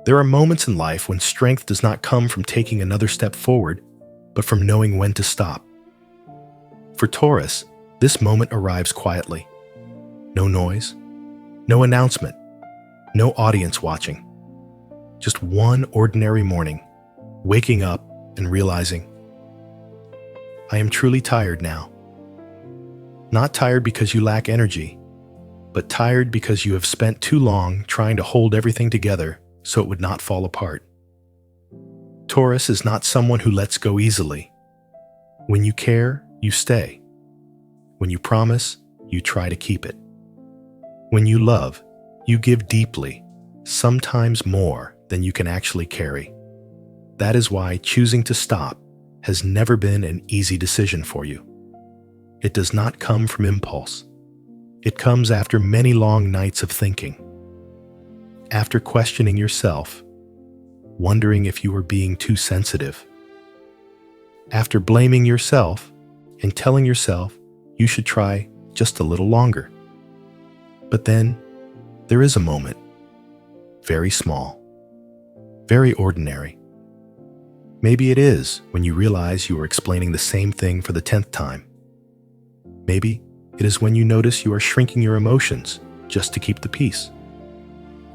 There are moments in life when strength does not come from taking another step forward, but from knowing when to stop. For Taurus, this moment arrives quietly. No noise, no announcement, no audience watching. Just one ordinary morning, waking up and realizing, I am truly tired now. Not tired because you lack energy, but tired because you have spent too long trying to hold everything together so it would not fall apart. Taurus is not someone who lets go easily. When you care, you stay. When you promise, you try to keep it. When you love, you give deeply, sometimes more than you can actually carry. That is why choosing to stop has never been an easy decision for you. It does not come from impulse. It comes after many long nights of thinking. After questioning yourself, wondering if you were being too sensitive. After blaming yourself and telling yourself you should try just a little longer. But then, there is a moment, very small, very ordinary. Maybe it is when you realize you are explaining the same thing for the 10th time. Maybe it is when you notice you are shrinking your emotions just to keep the peace.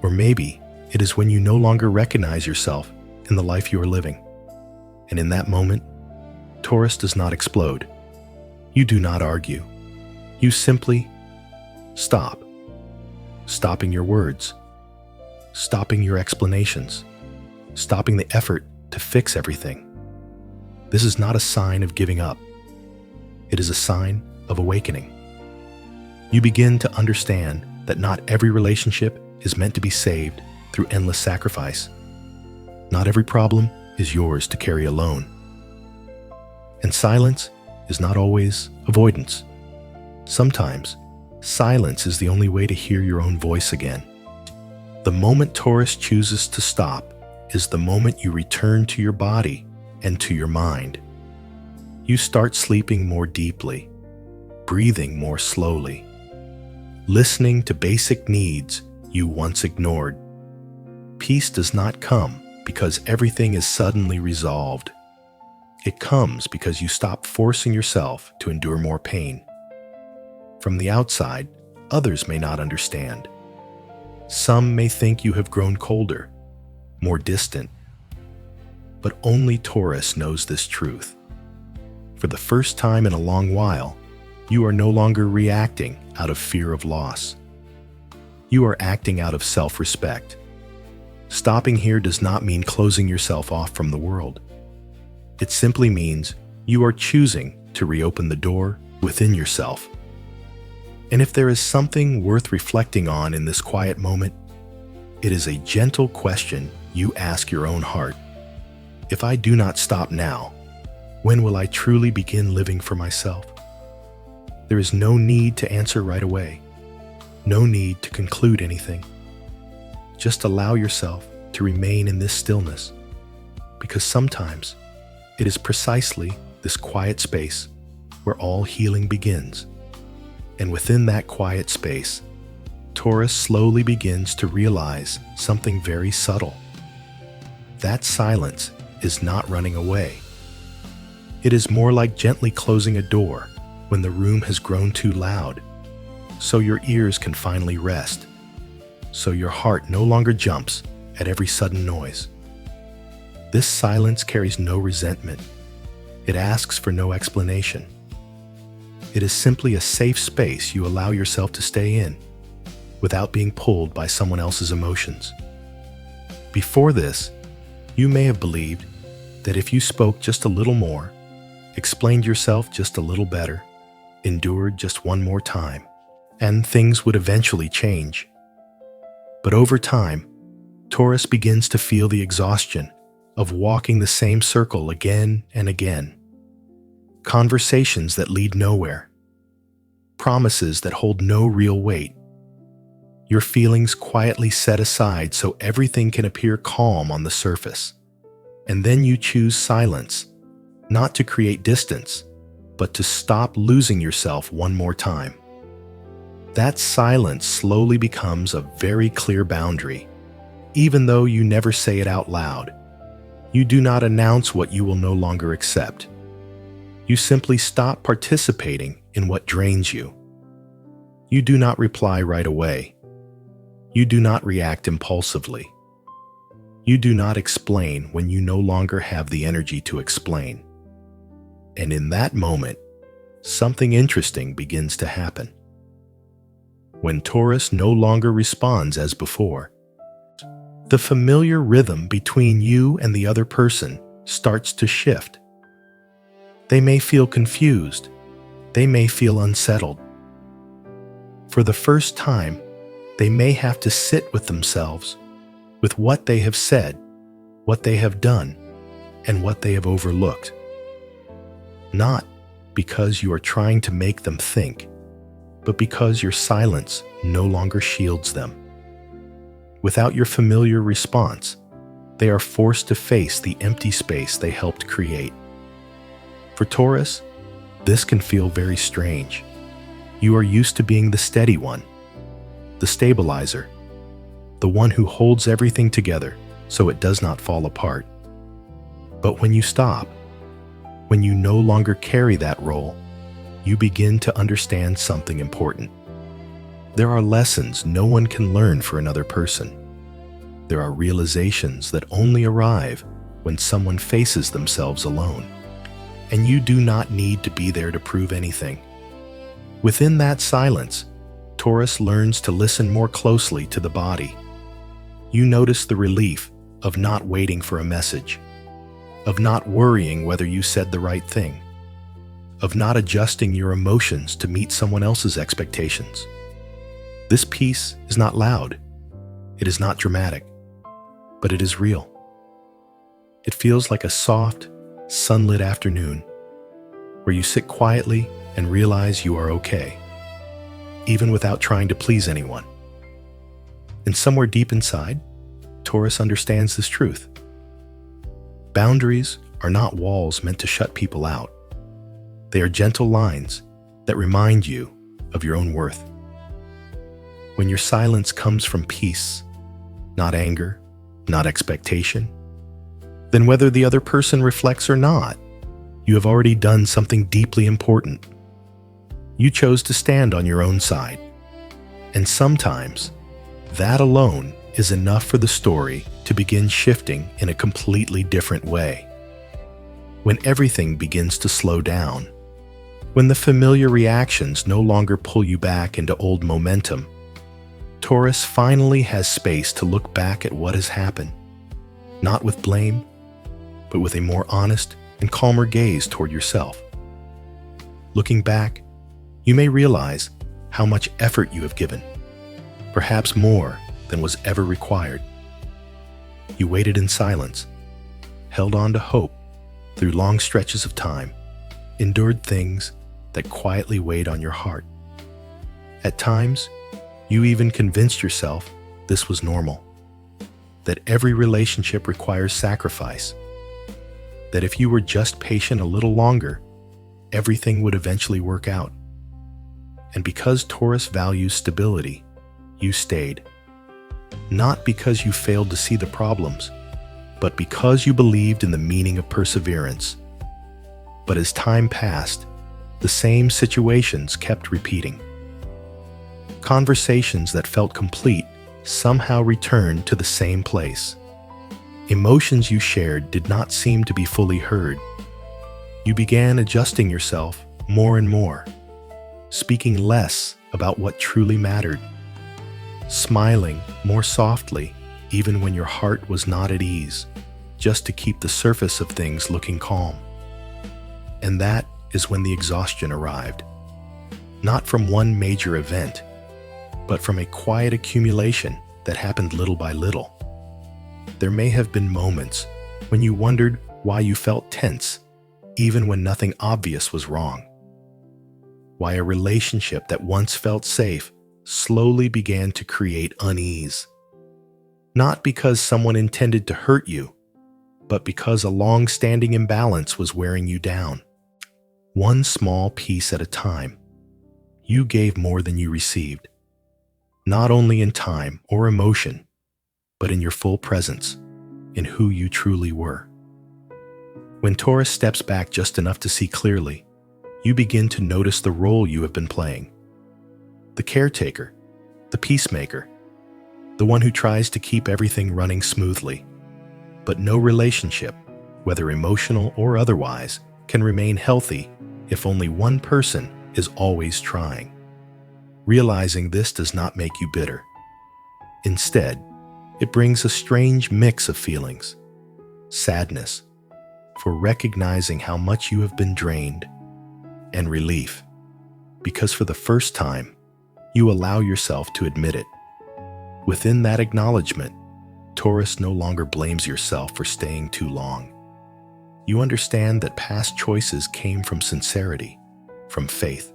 Or maybe it is when you no longer recognize yourself in the life you are living. And in that moment, Taurus does not explode. You do not argue. You simply stop. Stopping your words. Stopping your explanations. Stopping the effort to fix everything. This is not a sign of giving up. It is a sign of awakening. You begin to understand that not every relationship is meant to be saved through endless sacrifice. Not every problem is yours to carry alone. And silence is not always avoidance. Sometimes, silence is the only way to hear your own voice again. The moment Taurus chooses to stop is the moment you return to your body and to your mind. You start sleeping more deeply, breathing more slowly, listening to basic needs you once ignored. Peace does not come because everything is suddenly resolved. It comes because you stop forcing yourself to endure more pain. From the outside, others may not understand. Some may think you have grown colder, more distant. But only Taurus knows this truth. For the first time in a long while, you are no longer reacting out of fear of loss. You are acting out of self-respect. Stopping here does not mean closing yourself off from the world. It simply means you are choosing to reopen the door within yourself. And if there is something worth reflecting on in this quiet moment, it is a gentle question you ask your own heart. If I do not stop now, when will I truly begin living for myself? There is no need to answer right away. No need to conclude anything. Just allow yourself to remain in this stillness, because sometimes it is precisely this quiet space where all healing begins. And within that quiet space, Taurus slowly begins to realize something very subtle. That silence is not running away. It is more like gently closing a door when the room has grown too loud, so your ears can finally rest, so your heart no longer jumps at every sudden noise. This silence carries no resentment. It asks for no explanation. It is simply a safe space you allow yourself to stay in, without being pulled by someone else's emotions. Before this, you may have believed that if you spoke just a little more, explained yourself just a little better, endured just one more time, and things would eventually change. But over time, Taurus begins to feel the exhaustion of walking the same circle again and again. Conversations that lead nowhere. Promises that hold no real weight. Your feelings quietly set aside so everything can appear calm on the surface. And then you choose silence, not to create distance, but to stop losing yourself one more time. That silence slowly becomes a very clear boundary, even though you never say it out loud. You do not announce what you will no longer accept. You simply stop participating in what drains you. You do not reply right away. You do not react impulsively. You do not explain when you no longer have the energy to explain. And in that moment, something interesting begins to happen. When Taurus no longer responds as before, the familiar rhythm between you and the other person starts to shift. They may feel confused. They may feel unsettled. For the first time, they may have to sit with themselves, with what they have said, what they have done, and what they have overlooked. Not because you are trying to make them think, but because your silence no longer shields them. Without your familiar response, they are forced to face the empty space they helped create. For Taurus, this can feel very strange. You are used to being the steady one, the stabilizer, the one who holds everything together so it does not fall apart. But when you stop, when you no longer carry that role, you begin to understand something important. There are lessons no one can learn for another person. There are realizations that only arrive when someone faces themselves alone. And you do not need to be there to prove anything. Within that silence, Taurus learns to listen more closely to the body. You notice the relief of not waiting for a message, of not worrying whether you said the right thing, of not adjusting your emotions to meet someone else's expectations. This peace is not loud. It is not dramatic, but it is real. It feels like a soft, sunlit afternoon where you sit quietly and realize you are okay, even without trying to please anyone. And somewhere deep inside, Taurus understands this truth. Boundaries are not walls meant to shut people out. They are gentle lines that remind you of your own worth. When your silence comes from peace, not anger, not expectation, then whether the other person reflects or not, you have already done something deeply important. You chose to stand on your own side. And sometimes, that alone is enough for the story to begin shifting in a completely different way. When everything begins to slow down, when the familiar reactions no longer pull you back into old momentum, Taurus finally has space to look back at what has happened, not with blame, but with a more honest and calmer gaze toward yourself. Looking back, you may realize how much effort you have given, perhaps more than was ever required. You waited in silence, held on to hope through long stretches of time, endured things that quietly weighed on your heart. At times, you even convinced yourself this was normal, that every relationship requires sacrifice, that if you were just patient a little longer, everything would eventually work out. And because Taurus values stability, you stayed. Not because you failed to see the problems, but because you believed in the meaning of perseverance. But as time passed, the same situations kept repeating. Conversations that felt complete somehow returned to the same place. Emotions you shared did not seem to be fully heard. You began adjusting yourself more and more, speaking less about what truly mattered, smiling more softly even when your heart was not at ease, just to keep the surface of things looking calm. And that is when the exhaustion arrived, not from one major event, but from a quiet accumulation that happened little by little. There may have been moments when you wondered why you felt tense, even when nothing obvious was wrong. Why a relationship that once felt safe slowly began to create unease. Not because someone intended to hurt you, but because a long-standing imbalance was wearing you down. One small piece at a time, you gave more than you received. Not only in time or emotion, but in your full presence, in who you truly were. When Taurus steps back just enough to see clearly, you begin to notice the role you have been playing. The caretaker, the peacemaker, the one who tries to keep everything running smoothly. But no relationship, whether emotional or otherwise, can remain healthy if only one person is always trying. Realizing this does not make you bitter. Instead, it brings a strange mix of feelings. Sadness, for recognizing how much you have been drained, and relief, because for the first time, you allow yourself to admit it. Within that acknowledgement, Taurus no longer blames yourself for staying too long. You understand that past choices came from sincerity, from faith,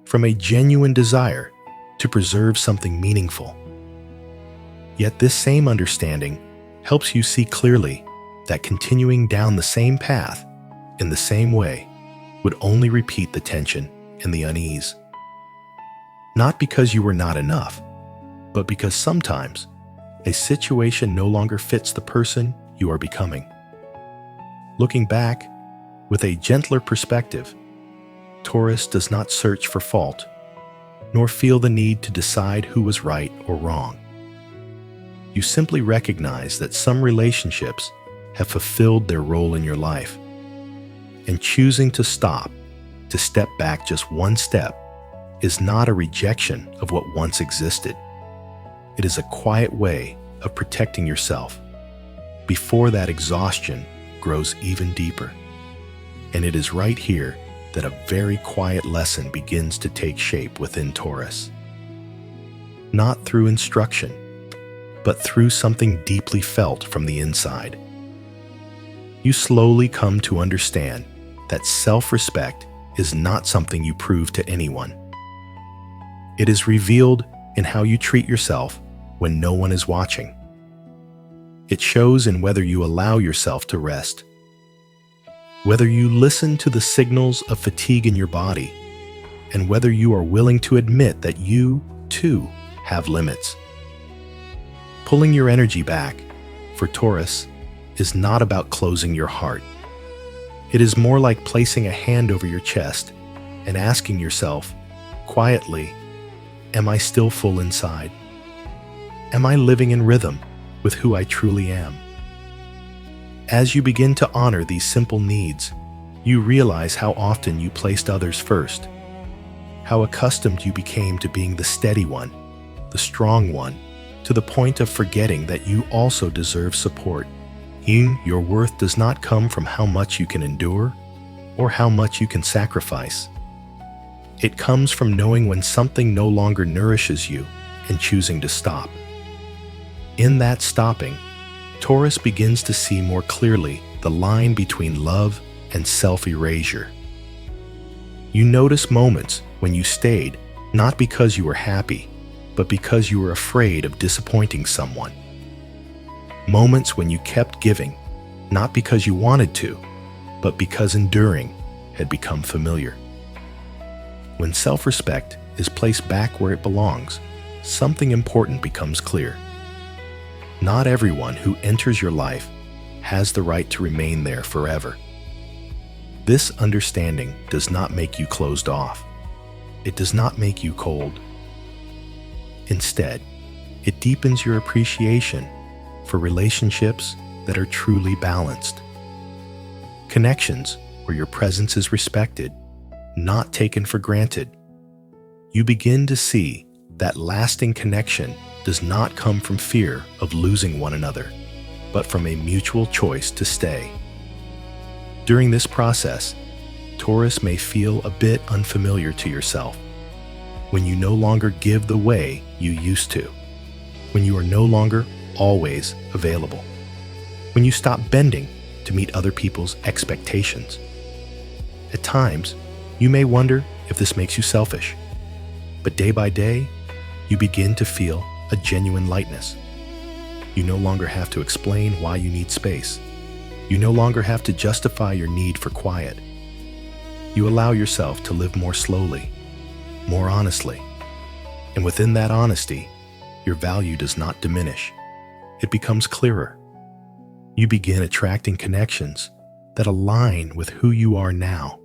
from a genuine desire to preserve something meaningful. Yet this same understanding helps you see clearly that continuing down the same path, in the same way, would only repeat the tension and the unease. Not because you were not enough, but because sometimes a situation no longer fits the person you are becoming. Looking back, with a gentler perspective, Taurus does not search for fault, nor feel the need to decide who was right or wrong. You simply recognize that some relationships have fulfilled their role in your life, and choosing to stop, to step back just one step, is not a rejection of what once existed. It is a quiet way of protecting yourself before that exhaustion grows even deeper. And it is right here that a very quiet lesson begins to take shape within Taurus. Not through instruction, but through something deeply felt from the inside. You slowly come to understand that self-respect is not something you prove to anyone. It is revealed in how you treat yourself when no one is watching. It shows in whether you allow yourself to rest, whether you listen to the signals of fatigue in your body, and whether you are willing to admit that you, too, have limits. Pulling your energy back, for Taurus, is not about closing your heart. It is more like placing a hand over your chest and asking yourself, quietly, am I still full inside? Am I living in rhythm with who I truly am? As you begin to honor these simple needs, you realize how often you placed others first, how accustomed you became to being the steady one, the strong one, to the point of forgetting that you also deserve support. Your worth does not come from how much you can endure or how much you can sacrifice. It comes from knowing when something no longer nourishes you and choosing to stop. In that stopping, Taurus begins to see more clearly the line between love and self-erasure. You notice moments when you stayed, not because you were happy, but because you were afraid of disappointing someone. Moments when you kept giving, not because you wanted to, but because enduring had become familiar. When self-respect is placed back where it belongs, something important becomes clear. Not everyone who enters your life has the right to remain there forever. This understanding does not make you closed off. It does not make you cold. Instead, it deepens your appreciation for relationships that are truly balanced. Connections where your presence is respected, not taken for granted. You begin to see that lasting connection does not come from fear of losing one another, but from a mutual choice to stay. During this process, Taurus may feel a bit unfamiliar to yourself, when you no longer give the way you used to, when you are no longer always available, when you stop bending to meet other people's expectations. At times, you may wonder if this makes you selfish, but day by day, you begin to feel a genuine lightness. You no longer have to explain why you need space. You no longer have to justify your need for quiet. You allow yourself to live more slowly, more honestly. And within that honesty, your value does not diminish. it becomes clearer. You begin attracting connections that align with who you are now,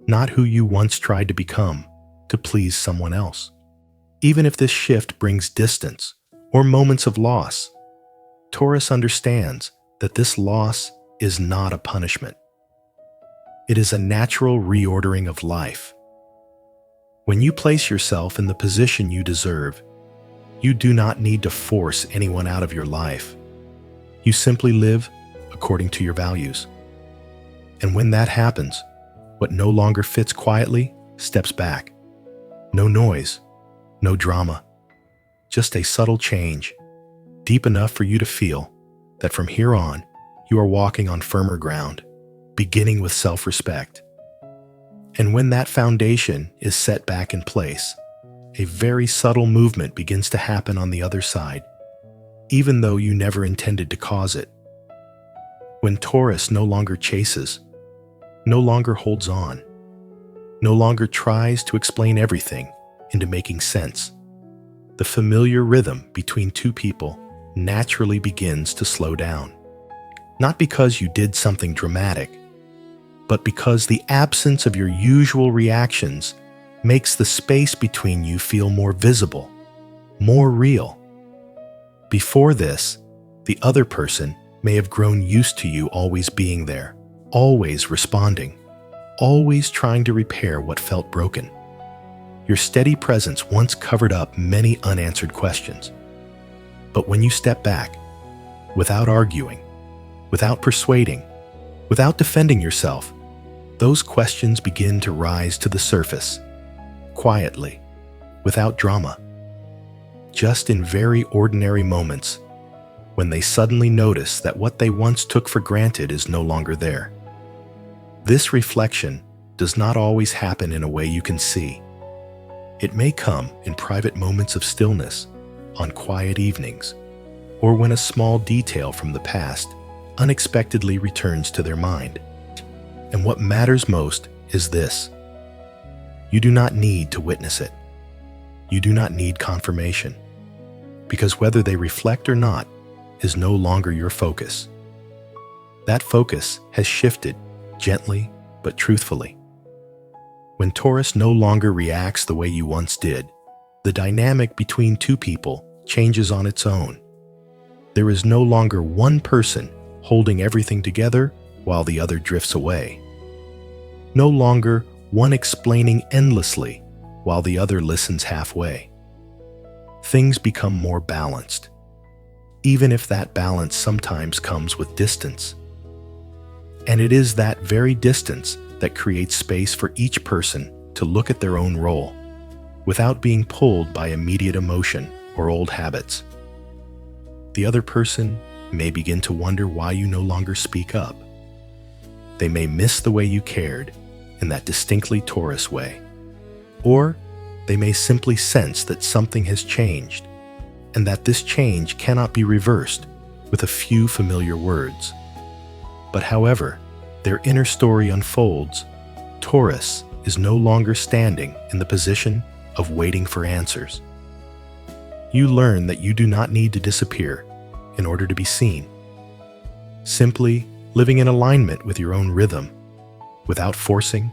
not who you once tried to become to please someone else. Even if this shift brings distance or moments of loss, Taurus understands that this loss is not a punishment. It is a natural reordering of life. When you place yourself in the position you deserve, you do not need to force anyone out of your life. You simply live according to your values. And when that happens, what no longer fits quietly steps back. No noise, no drama, just a subtle change, deep enough for you to feel that from here on, you are walking on firmer ground, beginning with self-respect. And when that foundation is set back in place, a very subtle movement begins to happen on the other side, even though you never intended to cause it. When Taurus no longer chases, no longer holds on, no longer tries to explain everything into making sense, the familiar rhythm between two people naturally begins to slow down. Not because you did something dramatic, but because the absence of your usual reactions makes the space between you feel more visible, more real. Before this, the other person may have grown used to you always being there, always responding, always trying to repair what felt broken. Your steady presence once covered up many unanswered questions. But when you step back, without arguing, without persuading, without defending yourself, those questions begin to rise to the surface, quietly, without drama, just in very ordinary moments, when they suddenly notice that what they once took for granted is no longer there. This reflection does not always happen in a way you can see. It may come in private moments of stillness, on quiet evenings, or when a small detail from the past unexpectedly returns to their mind. And what matters most is this: you do not need to witness it. You do not need confirmation, because whether they reflect or not is no longer your focus. That focus has shifted gently but truthfully. When Taurus no longer reacts the way you once did, the dynamic between two people changes on its own. There is no longer one person holding everything together while the other drifts away. No longer one explaining endlessly while the other listens halfway. Things become more balanced, even if that balance sometimes comes with distance. And it is that very distance that creates space for each person to look at their own role, without being pulled by immediate emotion or old habits. The other person may begin to wonder why you no longer speak up. They may miss the way you cared in that distinctly Taurus way. Or they may simply sense that something has changed, and that this change cannot be reversed with a few familiar words. But however their inner story unfolds, Taurus is no longer standing in the position of waiting for answers. You learn that you do not need to disappear in order to be seen. Simply living in alignment with your own rhythm, without forcing,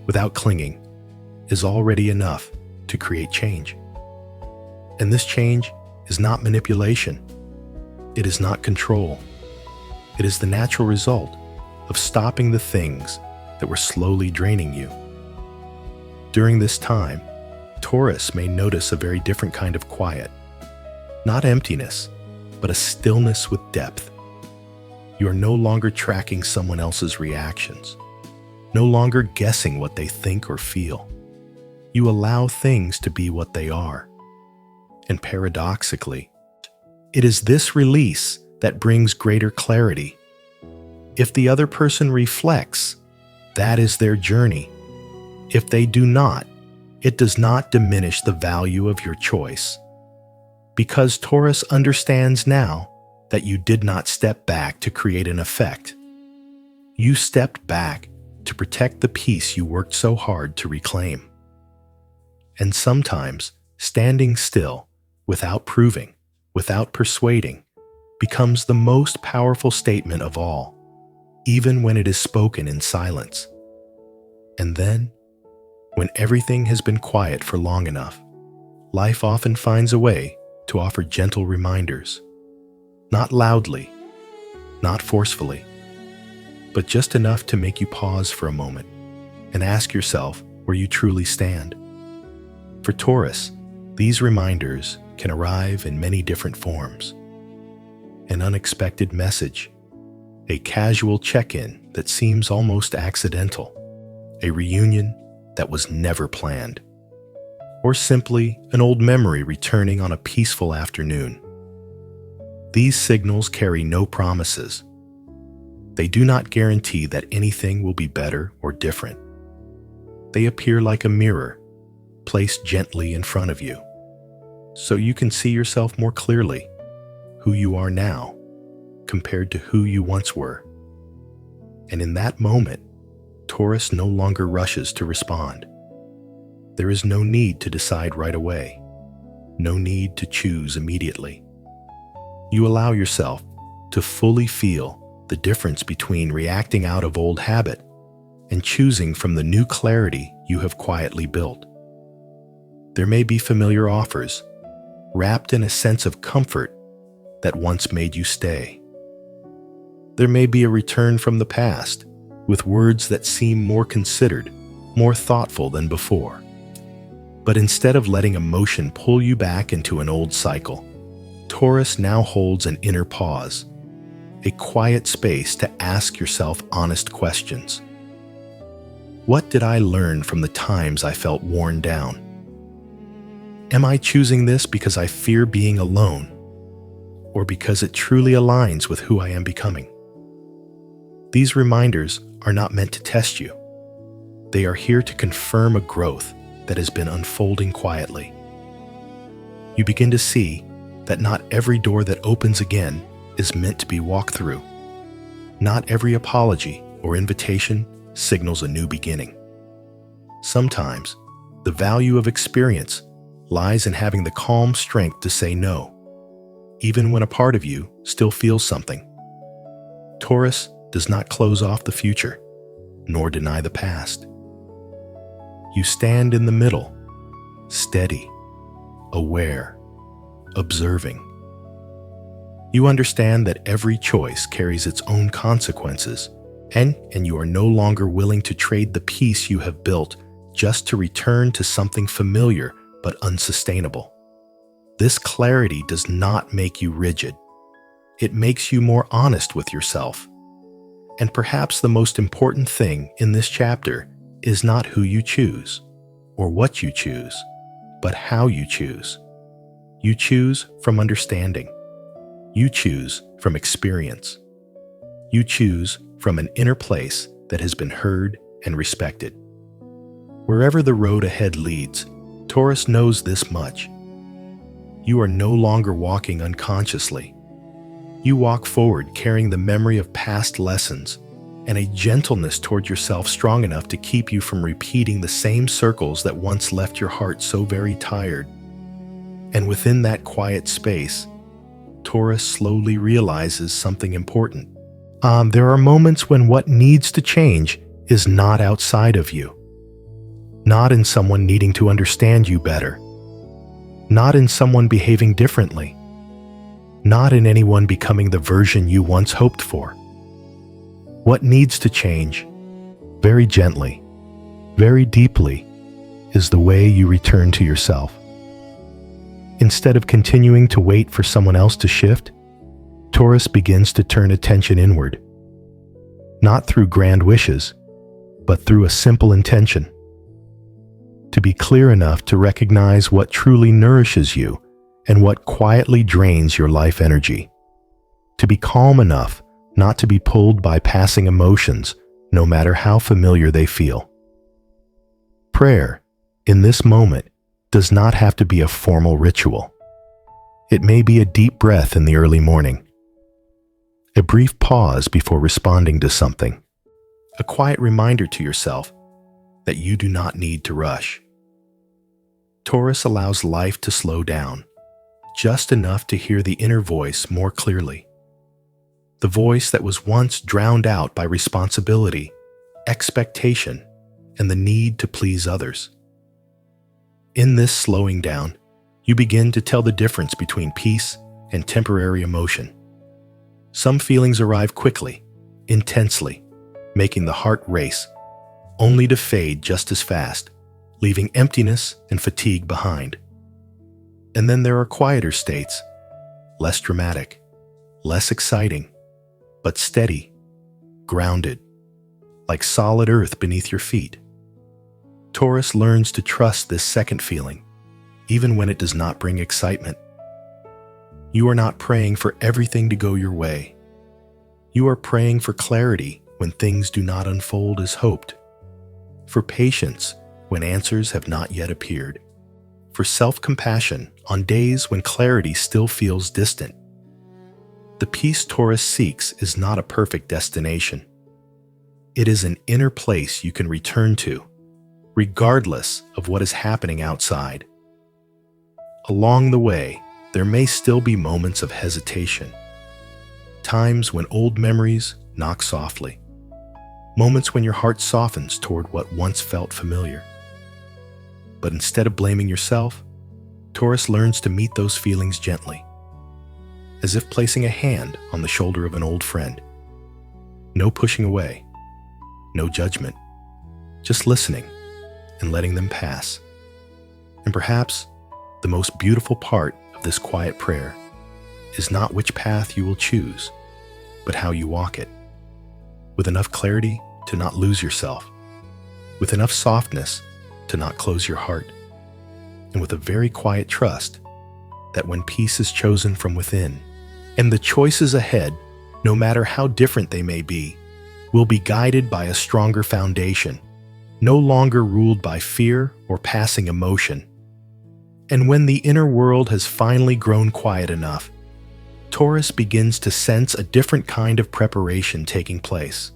without clinging, is already enough to create change. And this change is not manipulation. It is not control. It is the natural result of stopping the things that were slowly draining you. During this time, Taurus may notice a very different kind of quiet. Not emptiness, but a stillness with depth. You are no longer tracking someone else's reactions, no longer guessing what they think or feel. You allow things to be what they are. And paradoxically, it is this release that brings greater clarity. If the other person reflects, that is their journey. If they do not, it does not diminish the value of your choice. Because Taurus understands now that you did not step back to create an effect. You stepped back to protect the peace you worked so hard to reclaim. And sometimes, standing still, without proving, without persuading, becomes the most powerful statement of all, even when it is spoken in silence. And then, when everything has been quiet for long enough, life often finds a way to offer gentle reminders. Not loudly, not forcefully, but just enough to make you pause for a moment and ask yourself where you truly stand. For Taurus, these reminders can arrive in many different forms. An unexpected message, a casual check-in that seems almost accidental, a reunion that was never planned, or simply an old memory returning on a peaceful afternoon. These signals carry no promises. They do not guarantee that anything will be better or different. They appear like a mirror, placed gently in front of you, so you can see yourself more clearly, who you are now, compared to who you once were. And in that moment, Taurus no longer rushes to respond. There is no need to decide right away, no need to choose immediately. You allow yourself to fully feel the difference between reacting out of old habit and choosing from the new clarity you have quietly built. There may be familiar offers, wrapped in a sense of comfort that once made you stay. There may be a return from the past, with words that seem more considered, more thoughtful than before. But instead of letting emotion pull you back into an old cycle, Taurus now holds an inner pause, a quiet space to ask yourself honest questions. What did I learn from the times I felt worn down? Am I choosing this because I fear being alone, or because it truly aligns with who I am becoming? These reminders are not meant to test you. They are here to confirm a growth that has been unfolding quietly. You begin to see that not every door that opens again is meant to be walked through. Not every apology or invitation signals a new beginning. Sometimes, the value of experience lies in having the calm strength to say no, even when a part of you still feels something. Taurus does not close off the future, nor deny the past. You stand in the middle, steady, aware, observing. You understand that every choice carries its own consequences, and you are no longer willing to trade the peace you have built just to return to something familiar but unsustainable. This clarity does not make you rigid. It makes you more honest with yourself. And perhaps the most important thing in this chapter is not who you choose or what you choose, but how you choose. You choose from understanding. You choose from experience. You choose from an inner place that has been heard and respected. Wherever the road ahead leads, Taurus knows this much. You are no longer walking unconsciously. You walk forward carrying the memory of past lessons and a gentleness toward yourself strong enough to keep you from repeating the same circles that once left your heart so very tired. And within that quiet space, Taurus slowly realizes something important. There are moments when what needs to change is not outside of you. Not in someone needing to understand you better. Not in someone behaving differently. Not in anyone becoming the version you once hoped for. What needs to change, very gently, very deeply, is the way you return to yourself. Instead of continuing to wait for someone else to shift, Taurus begins to turn attention inward. Not through grand wishes, but through a simple intention. To be clear enough to recognize what truly nourishes you and what quietly drains your life energy. To be calm enough not to be pulled by passing emotions, no matter how familiar they feel. Prayer, in this moment, does not have to be a formal ritual. It may be a deep breath in the early morning, a brief pause before responding to something, a quiet reminder to yourself that you do not need to rush. Taurus allows life to slow down, just enough to hear the inner voice more clearly. the voice that was once drowned out by responsibility, expectation, and the need to please others. In this slowing down, you begin to tell the difference between peace and temporary emotion. Some feelings arrive quickly, intensely, making the heart race, only to fade just as fast, leaving emptiness and fatigue behind. And then there are quieter states, less dramatic, less exciting, but steady, grounded, like solid earth beneath your feet. Taurus learns to trust this second feeling, even when it does not bring excitement. You are not praying for everything to go your way. You are praying for clarity when things do not unfold as hoped, for patience when answers have not yet appeared, for self-compassion on days when clarity still feels distant. The peace Taurus seeks is not a perfect destination. It is an inner place you can return to, regardless of what is happening outside. Along the way, there may still be moments of hesitation, times when old memories knock softly, moments when your heart softens toward what once felt familiar. But instead of blaming yourself, Taurus learns to meet those feelings gently, as if placing a hand on the shoulder of an old friend. No pushing away, no judgment, just listening and letting them pass. And perhaps the most beautiful part of this quiet prayer is not which path you will choose, but how you walk it, with enough clarity to not lose yourself, with enough softness to not close your heart, and with a very quiet trust that when peace is chosen from within, and the choices ahead, no matter how different they may be, will be guided by a stronger foundation, no longer ruled by fear or passing emotion. And when the inner world has finally grown quiet enough, Taurus begins to sense a different kind of preparation taking place.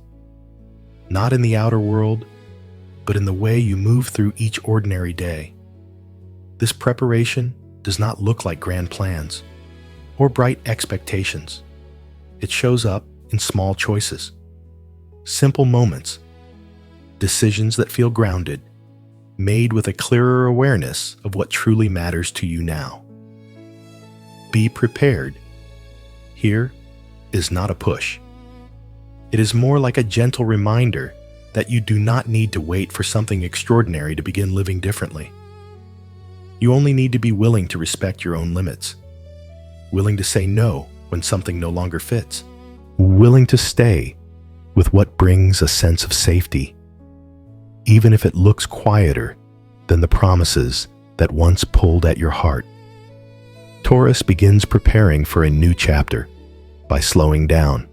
Not in the outer world, but in the way you move through each ordinary day. This preparation does not look like grand plans or bright expectations. It shows up in small choices, simple moments, decisions that feel grounded, made with a clearer awareness of what truly matters to you now. Be prepared. Here is not a push. It is more like a gentle reminder that you do not need to wait for something extraordinary to begin living differently. You only need to be willing to respect your own limits, willing to say no when something no longer fits, willing to stay with what brings a sense of safety, even if it looks quieter than the promises that once pulled at your heart. Taurus begins preparing for a new chapter by slowing down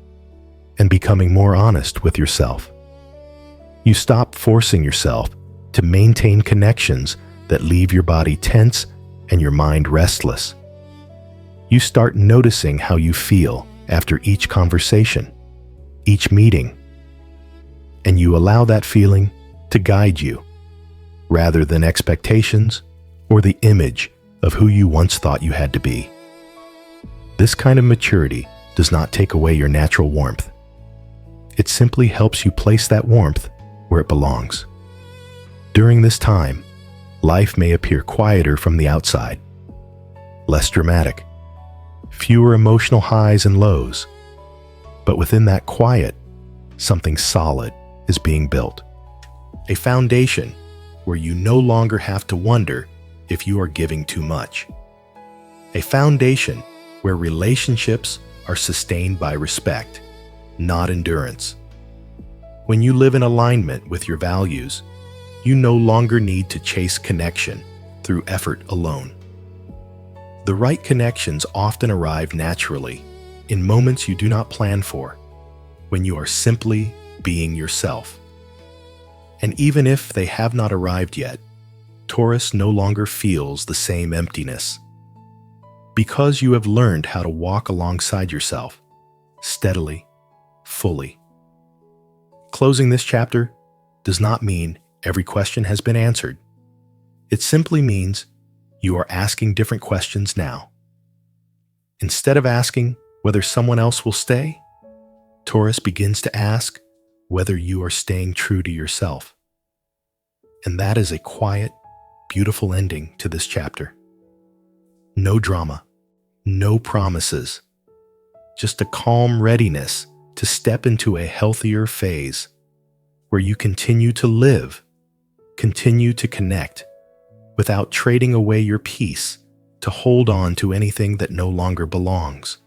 and becoming more honest with yourself. You stop forcing yourself to maintain connections that leave your body tense and your mind restless. You start noticing how you feel after each conversation, each meeting, and you allow that feeling to guide you, rather than expectations or the image of who you once thought you had to be. This kind of maturity does not take away your natural warmth. It simply helps you place that warmth where it belongs. During this time, life may appear quieter from the outside, less dramatic, fewer emotional highs and lows, but within that quiet, something solid is being built. A foundation where you no longer have to wonder if you are giving too much. A foundation where relationships are sustained by respect, not endurance. When you live in alignment with your values, you no longer need to chase connection through effort alone. The right connections often arrive naturally in moments you do not plan for, when you are simply being yourself. And even if they have not arrived yet, Taurus no longer feels the same emptiness, because you have learned how to walk alongside yourself, steadily, fully. Closing this chapter does not mean every question has been answered. It simply means you are asking different questions now. Instead of asking whether someone else will stay, Taurus begins to ask whether you are staying true to yourself. And that is a quiet, beautiful ending to this chapter. No drama, no promises, just a calm readiness to step into a healthier phase where you continue to live, continue to connect, without trading away your peace to hold on to anything that no longer belongs.